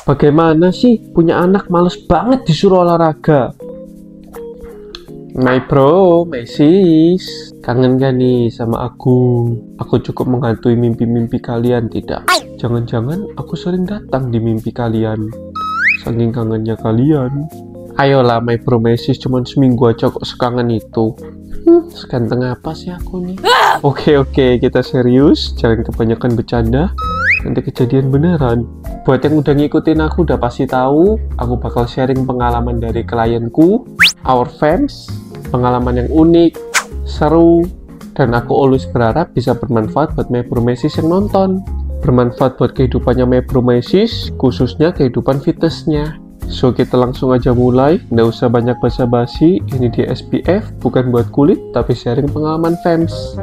Bagaimana sih punya anak males banget disuruh olahraga? My bro, my sis, kangen gak nih sama aku? Aku cukup menghantui mimpi-mimpi kalian tidak? Jangan-jangan aku sering datang di mimpi kalian, saking kangennya kalian. Ayolah my bro, my sis, cuman seminggu aja kok sekangen itu. Seganteng apa sih aku nih? Oke, kita serius, jangan kebanyakan bercanda, nanti kejadian beneran. Buat yang udah ngikutin aku udah pasti tahu, aku bakal sharing pengalaman dari klienku, our fans, pengalaman yang unik, seru, dan aku always berharap bisa bermanfaat buat my bro, my sis yang nonton. Bermanfaat buat kehidupannya my bro, my sis, khususnya kehidupan fitnessnya. So kita langsung aja mulai, nggak usah banyak basa-basi. Ini di SPF, bukan buat kulit, tapi sharing pengalaman fans.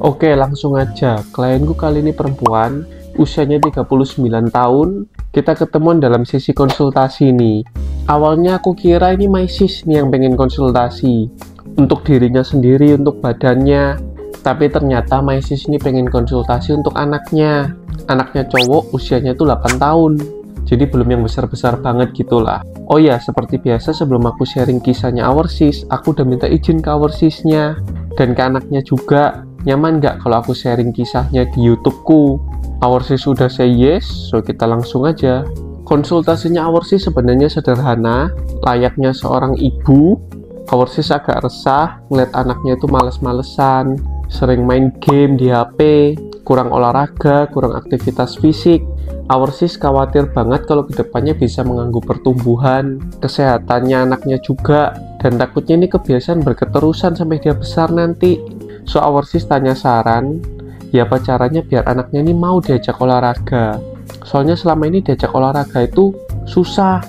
Oke, langsung aja. Klienku kali ini perempuan, usianya 39 tahun. Kita ketemuan dalam sesi konsultasi nih. Awalnya aku kira ini my sis nih yang pengen konsultasi. Untuk dirinya sendiri, untuk badannya. Tapi ternyata my sis ini pengen konsultasi untuk anaknya. Anaknya cowok, usianya tuh 8 tahun. Jadi belum yang besar-besar banget gitulah. Oh ya, seperti biasa sebelum aku sharing kisahnya our sis, aku udah minta izin ke our sisnya. Dan ke anaknya juga. Nyaman nggak kalau aku sharing kisahnya di YouTubeku? Our sis sudah say yes, so kita langsung aja. Konsultasinya our sis sebenarnya sederhana, layaknya seorang ibu. Our sis agak resah ngeliat anaknya itu males-malesan, sering main game di HP, kurang olahraga, kurang aktivitas fisik. Our sis khawatir banget kalau kedepannya bisa mengganggu pertumbuhan, kesehatannya anaknya juga, dan takutnya ini kebiasaan berketerusan sampai dia besar nanti. So our sis tanya saran, ya apa caranya biar anaknya ini mau diajak olahraga. Soalnya selama ini diajak olahraga itu susah,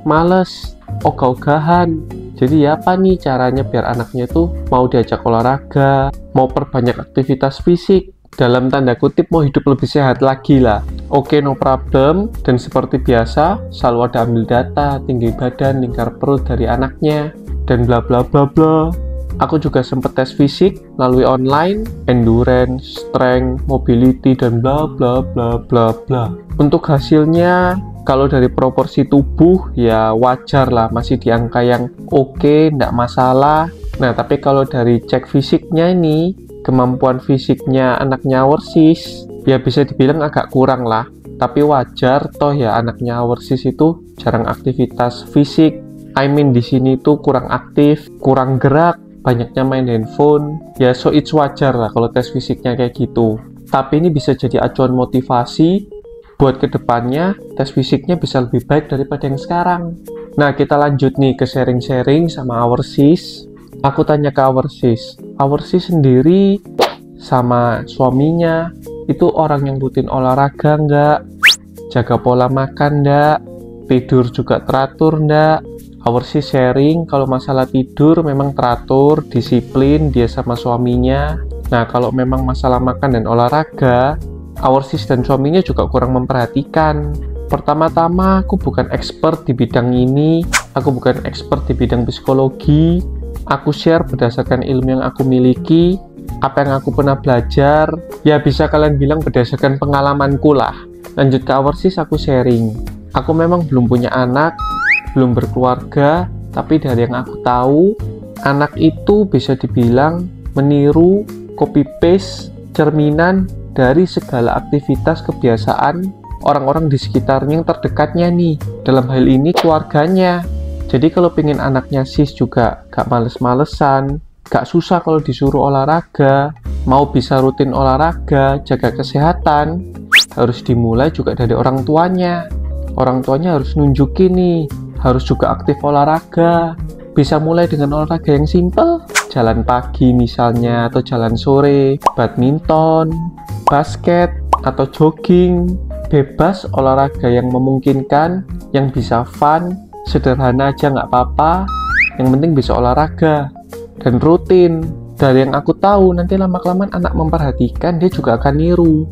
males, ogah-ogahan. Jadi ya apa nih caranya biar anaknya itu mau diajak olahraga, mau perbanyak aktivitas fisik, dalam tanda kutip mau hidup lebih sehat lagi lah. Oke, no problem. Dan seperti biasa, selalu ada ambil data, tinggi badan, lingkar perut dari anaknya, dan bla bla bla bla. Aku juga sempat tes fisik melalui online, endurance, strength, mobility, dan bla bla bla bla bla. Untuk hasilnya, kalau dari proporsi tubuh ya wajar lah, masih di angka yang oke, nggak masalah. Nah, tapi kalau dari cek fisiknya ini, kemampuan fisiknya anaknya our sis, ya bisa dibilang agak kurang lah. Tapi wajar, toh ya anaknya our sis itu jarang aktivitas fisik. I mean di sini tuh kurang aktif, kurang gerak, banyaknya main handphone, ya so it's wajar lah kalau tes fisiknya kayak gitu. Tapi ini bisa jadi acuan motivasi buat kedepannya tes fisiknya bisa lebih baik daripada yang sekarang. Nah, kita lanjut nih ke sharing-sharing sama our sis. Aku tanya ke our sis sendiri sama suaminya itu orang yang rutin olahraga nggak? Jaga pola makan nggak? Tidur juga teratur nggak? Our sis sharing kalau masalah tidur memang teratur, disiplin dia sama suaminya. Nah, kalau memang masalah makan dan olahraga, our sis dan suaminya juga kurang memperhatikan. Pertama-tama, aku bukan expert di bidang ini, aku bukan expert di bidang psikologi. Aku share berdasarkan ilmu yang aku miliki, apa yang aku pernah belajar, ya bisa kalian bilang berdasarkan pengalamanku lah. Lanjut ke our sis, aku sharing. Aku memang belum punya anak, belum berkeluarga, tapi dari yang aku tahu, anak itu bisa dibilang meniru, copy paste, cerminan dari segala aktivitas kebiasaan orang-orang di sekitarnya yang terdekatnya nih, dalam hal ini keluarganya. Jadi kalau pengen anaknya sis juga gak males-malesan, gak susah kalau disuruh olahraga, mau bisa rutin olahraga, jaga kesehatan, harus dimulai juga dari orang tuanya. Orang tuanya harus nunjukin nih, harus juga aktif olahraga. Bisa mulai dengan olahraga yang simple, jalan pagi misalnya, atau jalan sore, badminton, basket, atau jogging. Bebas olahraga yang memungkinkan, yang bisa fun, sederhana aja nggak apa-apa, yang penting bisa olahraga dan rutin. Dari yang aku tahu, nanti lama-kelamaan anak memperhatikan, dia juga akan niru.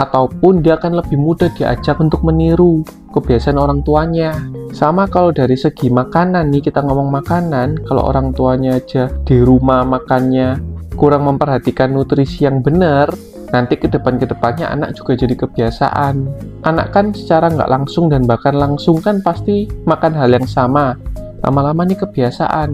ataupun dia akan lebih mudah diajak untuk meniru kebiasaan orang tuanya. Sama kalau dari segi makanan nih, kita ngomong makanan, kalau orang tuanya aja di rumah makannya kurang memperhatikan nutrisi yang benar, nanti ke depannya anak juga jadi kebiasaan. Anak kan secara nggak langsung dan bahkan langsung kan pasti makan hal yang sama. Lama-lama nih kebiasaan.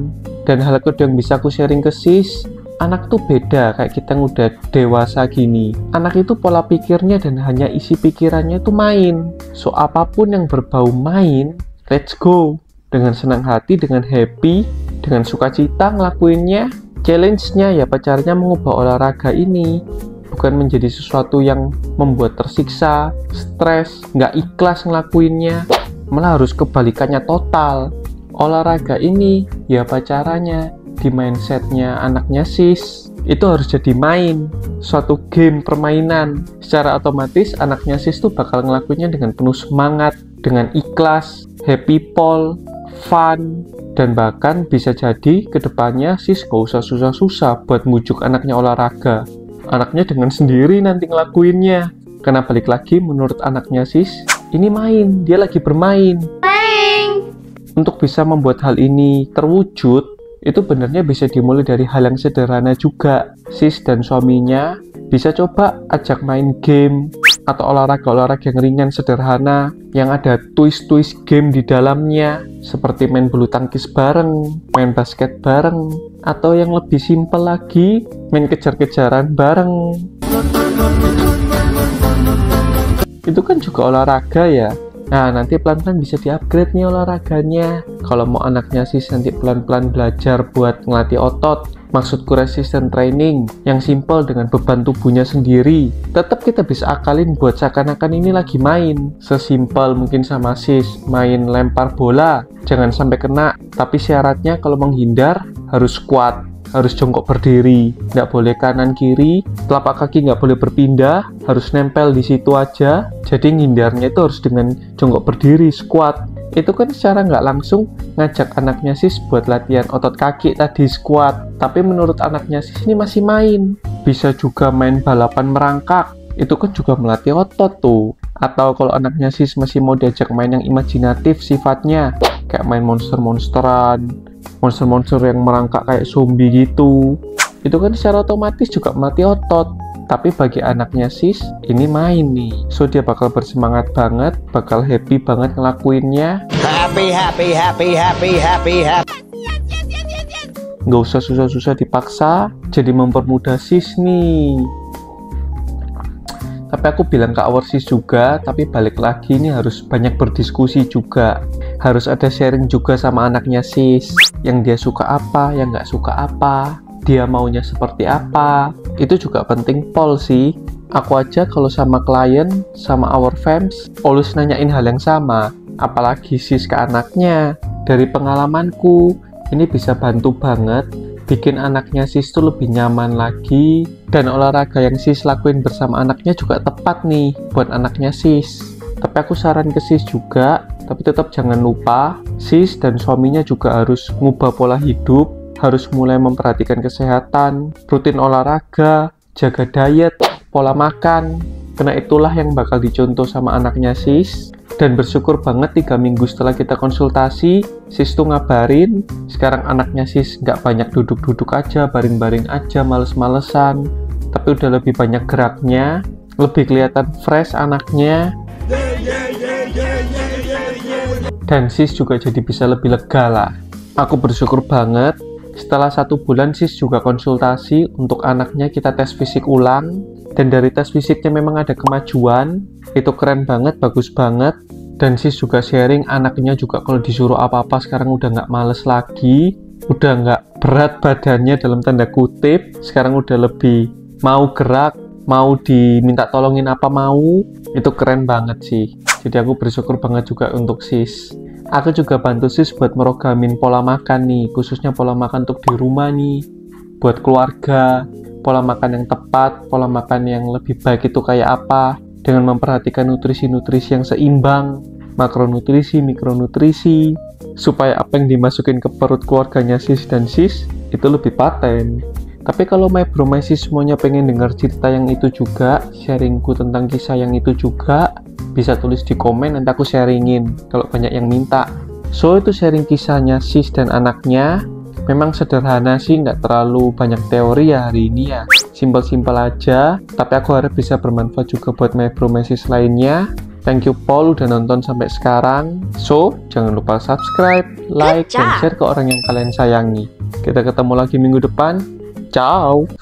Dan hal kedua yang bisa aku sharing ke sis, anak tuh beda kayak kita yang udah dewasa gini. Anak itu pola pikirnya dan hanya isi pikirannya itu main. So apapun yang berbau main, let's go. Dengan senang hati, dengan happy, dengan sukacita ngelakuinnya. Challenge-nya ya pacarnya mengubah olahraga ini. Bukan menjadi sesuatu yang membuat tersiksa, stres, nggak ikhlas ngelakuinnya. Malah harus kebalikannya total. Olahraga ini ya pacaranya. Di mindsetnya anaknya sis itu harus jadi main, suatu game permainan. Secara otomatis anaknya sis tuh bakal ngelakuinnya dengan penuh semangat, dengan ikhlas, happy pol, fun, dan bahkan bisa jadi kedepannya sis gak usah susah-susah buat mujuk anaknya olahraga. Anaknya dengan sendiri nanti ngelakuinnya. Karena balik lagi menurut anaknya sis, ini main, dia lagi bermain. Untuk bisa membuat hal ini terwujud, itu benernya bisa dimulai dari hal yang sederhana juga. Sis dan suaminya bisa coba ajak main game atau olahraga-olahraga yang ringan sederhana yang ada twist-twist game di dalamnya, seperti main bulu tangkis bareng, main basket bareng, atau yang lebih simpel lagi, main kejar-kejaran bareng. Itu kan juga olahraga ya. Nah, nanti pelan-pelan bisa di-upgrade nih olahraganya. Kalau mau anaknya sis nanti pelan-pelan belajar buat ngelatih otot, maksudku resistance training, yang simple dengan beban tubuhnya sendiri. Tetap kita bisa akalin buat seakan-akan ini lagi main. Sesimpel mungkin sama sis, main lempar bola. Jangan sampai kena, tapi syaratnya kalau menghindar harus kuat. Harus jongkok berdiri, nggak boleh kanan kiri, telapak kaki nggak boleh berpindah, harus nempel di situ aja. Jadi ngindarnya itu harus dengan jongkok berdiri, squat. Itu kan secara nggak langsung ngajak anaknya sis buat latihan otot kaki tadi, squat. Tapi menurut anaknya sis ini masih main. Bisa juga main balapan merangkak, itu kan juga melatih otot tuh. Atau kalau anaknya sis masih mau diajak main yang imajinatif sifatnya, kayak main monster-monsteran, monster-monster yang merangkak kayak zombie gitu, itu kan secara otomatis juga melatih otot. Tapi bagi anaknya sis, ini main nih, so dia bakal bersemangat banget, bakal happy banget ngelakuinnya. Happy. Nggak usah susah-susah dipaksa, jadi mempermudah sis nih. Tapi aku bilang ke our sis juga, tapi balik lagi ini harus banyak berdiskusi juga. Harus ada sharing juga sama anaknya sis. Yang dia suka apa, yang nggak suka apa, dia maunya seperti apa. Itu juga penting pol sih. Aku aja kalau sama klien, sama our fans, always nanyain hal yang sama. Apalagi sis ke anaknya. Dari pengalamanku, ini bisa bantu banget bikin anaknya sis tuh lebih nyaman lagi, dan olahraga yang sis lakuin bersama anaknya juga tepat nih buat anaknya sis. Tapi aku saran ke sis juga, tapi tetap jangan lupa sis dan suaminya juga harus ngubah pola hidup, harus mulai memperhatikan kesehatan, rutin olahraga, jaga diet, pola makan, karena itulah yang bakal dicontoh sama anaknya sis. Dan bersyukur banget 3 minggu setelah kita konsultasi, sis tuh ngabarin, sekarang anaknya sis nggak banyak duduk-duduk aja, baring-baring aja, males-malesan, tapi udah lebih banyak geraknya, lebih kelihatan fresh anaknya. Dan sis juga jadi bisa lebih lega lah. Aku bersyukur banget, setelah 1 bulan sis juga konsultasi untuk anaknya, kita tes fisik ulang, dan dari tes fisiknya memang ada kemajuan. Itu keren banget, bagus banget. Dan sis juga sharing anaknya juga kalau disuruh apa-apa sekarang udah nggak males lagi, udah nggak berat badannya dalam tanda kutip, sekarang udah lebih mau gerak, mau diminta tolongin apa mau. Itu keren banget sih. Jadi aku bersyukur banget juga untuk sis. Aku juga bantu sis buat merogamin pola makan nih, khususnya pola makan untuk di rumah nih, buat keluarga. Pola makan yang tepat, pola makan yang lebih baik itu kayak apa, dengan memperhatikan nutrisi-nutrisi yang seimbang, makronutrisi, mikronutrisi, supaya apa yang dimasukin ke perut keluarganya sis dan sis itu lebih paten. Tapi kalau my bro my sis semuanya pengen dengar cerita yang itu juga, sharingku tentang kisah yang itu juga, bisa tulis di komen, nanti aku sharingin kalau banyak yang minta. So itu sharing kisahnya sis dan anaknya. Memang sederhana sih, nggak terlalu banyak teori ya hari ini ya. Simpel-simpel aja, tapi aku harap bisa bermanfaat juga buat my bro my sis lainnya. Thank you Paul udah nonton sampai sekarang. So, jangan lupa subscribe, like, dan share ke orang yang kalian sayangi. Kita ketemu lagi minggu depan. Ciao!